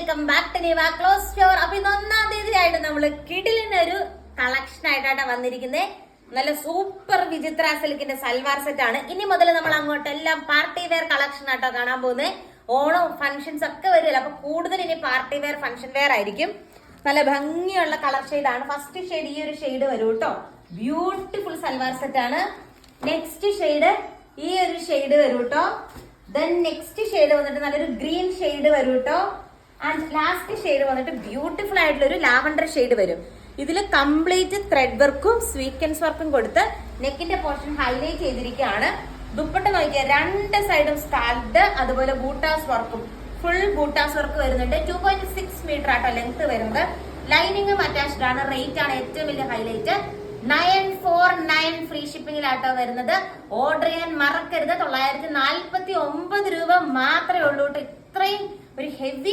Welcome back to Niva clothes store. അപ്പൊ ഇന്ന് 1-ാം തീയതി ആയിട്ട് നമ്മള് കിടിലിനൊരു കളക്ഷൻ ആയിട്ടാണ് വന്നിരിക്കുന്നത്. നല്ല സൂപ്പർ വിചിത്ര സിൽക്കിന്റെ സൽവാർ സെറ്റ് ആണ്. ഇനി മുതൽ നമ്മൾ അങ്ങോട്ടെല്ലാം പാർട്ടി വെയർ കളക്ഷൻ ആട്ടോ കാണാൻ പോകുന്നത്. ഓണം ഫംഗ്ഷൻസ് ഒക്കെ വരുമല്ലോ, അപ്പൊ കൂടുതൽ ഇനി പാർട്ടി വെയർ ഫംഗ്ഷൻ വെയർ ആയിരിക്കും. നല്ല ഭംഗിയുള്ള കളർ ഷെയ്ഡാണ്. ഫസ്റ്റ് ഷെയ്ഡ് ഈ ഒരു ഷെയ്ഡ് വരും കേട്ടോ. ബ്യൂട്ടിഫുൾ സൽവാർ സെറ്റ് ആണ്. നെക്സ്റ്റ് ഷെയ്ഡ് ഈ ഒരു ഷെയ്ഡ് വരും കേട്ടോ. ദെൻ നെക്സ്റ്റ് ഷെയ്ഡ് വന്നിട്ട് നല്ലൊരു ഗ്രീൻ ഷെയ്ഡ് വരും കേട്ടോ. ആൻഡ് ലാസ്റ്റ് ഷെയ്ഡ് വന്നിട്ട് ബ്യൂട്ടിഫുൾ ആയിട്ടുള്ള ഒരു ലാവൻഡർ ഷെയ്ഡ് വരും. ഇതിൽ കംപ്ലീറ്റ് ത്രെഡ് വർക്കും സ്വീക്വൻസ് വർക്കും കൊടുത്ത് നെക്കിന്റെ പോർഷൻ ഹൈലൈറ്റ് ചെയ്തിരിക്കുകയാണ്. ദുപ്പട്ട നോക്കിയാൽ രണ്ട് സൈഡും സ്കാൽഡ്, അതുപോലെ ബൂട്ടാസ് വർക്കും ഫുൾ ബൂട്ടാസ് വർക്ക് വരുന്നുണ്ട്. 2.6 മീറ്റർ ആട്ടോ ലെങ്ത് വരുന്നത്. ലൈനിങ്ങും അറ്റാച്ച്ഡ് ആണ്. റേറ്റ് ആണ് ഏറ്റവും വലിയ ഹൈലൈറ്റ്. 949 ഫ്രീ ഷിപ്പിംഗിലാട്ടോ വരുന്നത്. ഓർഡർ ചെയ്യാൻ മറക്കരുത്. 949 രൂപ മാത്രമേ ഉള്ളൂ. ഇത്രയും ഒരു ഹെവി